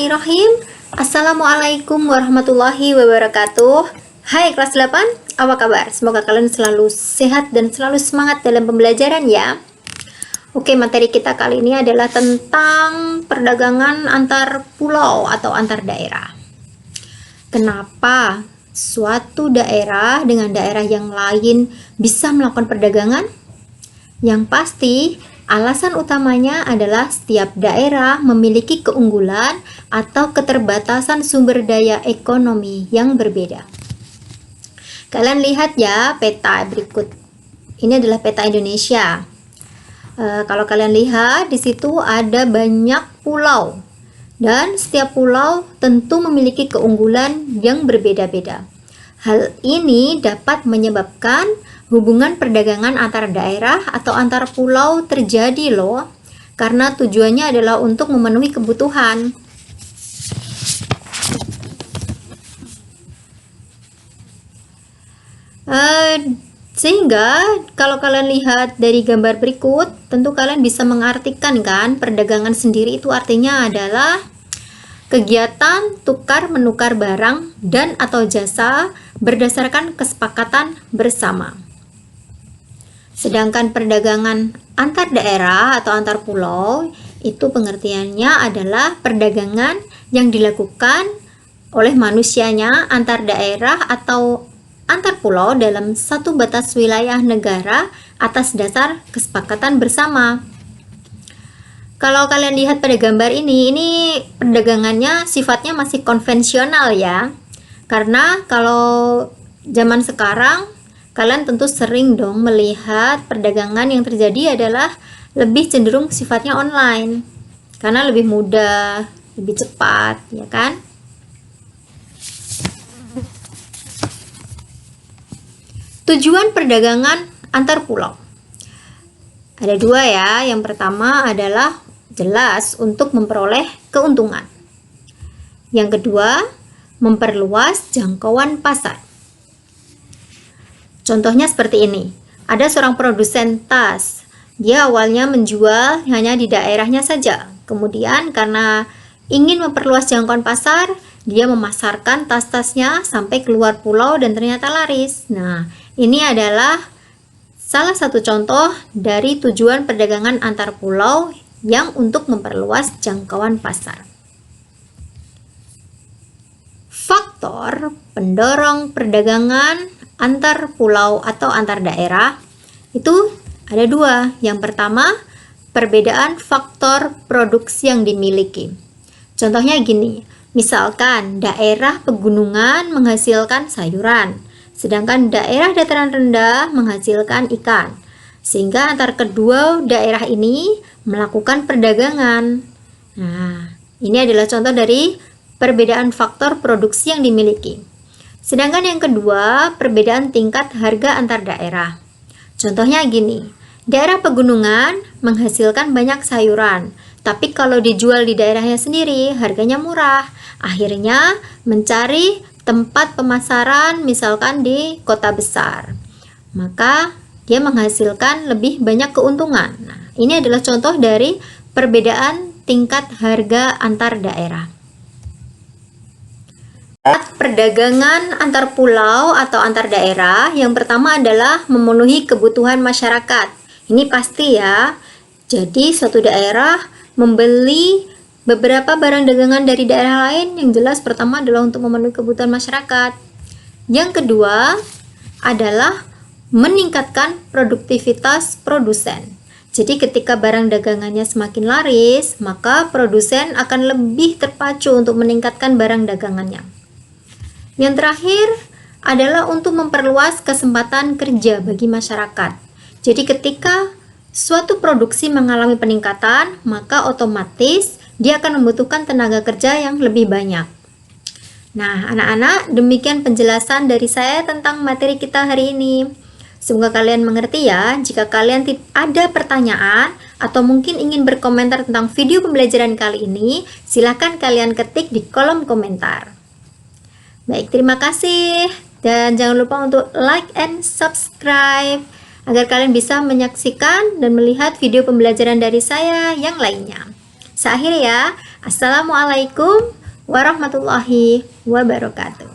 Bismillahirrahmanirrahim. Assalamualaikum warahmatullahi wabarakatuh. Hai kelas 8, apa kabar? Semoga kalian selalu sehat dan selalu semangat dalam pembelajaran ya. Oke, materi kita kali ini adalah tentang perdagangan antar pulau atau antar daerah. Kenapa suatu daerah dengan daerah yang lain bisa melakukan perdagangan? Yang pasti, alasan utamanya adalah setiap daerah memiliki keunggulan atau keterbatasan sumber daya ekonomi yang berbeda. Kalian lihat ya peta berikut. Ini adalah peta Indonesia. Kalau kalian lihat di situ ada banyak pulau dan setiap pulau tentu memiliki keunggulan yang berbeda-beda. Hal ini dapat menyebabkan hubungan perdagangan antar daerah atau antar pulau terjadi loh, karena tujuannya adalah untuk memenuhi kebutuhan. Sehingga kalau kalian lihat dari gambar berikut, tentu kalian bisa mengartikan kan, perdagangan sendiri itu artinya adalah kegiatan tukar menukar barang dan atau jasa berdasarkan kesepakatan bersama. Sedangkan perdagangan antar daerah atau antar pulau itu pengertiannya adalah perdagangan yang dilakukan oleh manusianya antar daerah atau antar pulau dalam satu batas wilayah negara atas dasar kesepakatan bersama. Kalau kalian lihat pada gambar ini perdagangannya sifatnya masih konvensional ya. Karena kalau zaman sekarang kalian tentu sering dong melihat perdagangan yang terjadi adalah lebih cenderung sifatnya online. Karena lebih mudah, lebih cepat, ya kan? Tujuan perdagangan antar pulau. Ada dua ya. Yang pertama adalah jelas untuk memperoleh keuntungan. Yang kedua, memperluas jangkauan pasar. Contohnya seperti ini. Ada seorang produsen tas. Dia awalnya menjual hanya di daerahnya saja. Kemudian karena ingin memperluas jangkauan pasar, dia memasarkan tas-tasnya sampai keluar pulau dan ternyata laris. Nah, ini adalah salah satu contoh dari tujuan perdagangan antar pulau yang untuk memperluas jangkauan pasar. Faktor pendorong perdagangan antar pulau atau antar daerah itu ada dua. Yang pertama, perbedaan faktor produksi yang dimiliki. Contohnya gini, misalkan daerah pegunungan menghasilkan sayuran, sedangkan daerah dataran rendah menghasilkan ikan. Sehingga antar kedua daerah ini melakukan perdagangan. Nah, ini adalah contoh dari perbedaan faktor produksi yang dimiliki. Sedangkan yang kedua, perbedaan tingkat harga antar daerah. Contohnya gini, daerah pegunungan menghasilkan banyak sayuran, tapi kalau dijual di daerahnya sendiri, harganya murah. Akhirnya mencari tempat pemasaran misalkan di kota besar. Maka dia menghasilkan lebih banyak keuntungan. Nah, ini adalah contoh dari perbedaan tingkat harga antar daerah. Perdagangan antar pulau atau antar daerah, yang pertama adalah memenuhi kebutuhan masyarakat. Ini pasti ya. Jadi suatu daerah membeli beberapa barang dagangan dari daerah lain, yang jelas pertama adalah untuk memenuhi kebutuhan masyarakat. Yang kedua adalah meningkatkan produktivitas produsen. Jadi ketika barang dagangannya semakin laris, maka produsen akan lebih terpacu untuk meningkatkan barang dagangannya. Yang terakhir adalah untuk memperluas kesempatan kerja bagi masyarakat. Jadi ketika suatu produksi mengalami peningkatan, maka otomatis dia akan membutuhkan tenaga kerja yang lebih banyak. Nah, anak-anak, demikian penjelasan dari saya tentang materi kita hari ini. Semoga kalian mengerti ya. Jika kalian ada pertanyaan atau mungkin ingin berkomentar tentang video pembelajaran kali ini, silakan kalian ketik di kolom komentar. Baik, terima kasih. Dan jangan lupa untuk like and subscribe agar kalian bisa menyaksikan dan melihat video pembelajaran dari saya yang lainnya. Saya akhiri ya. Assalamualaikum warahmatullahi wabarakatuh.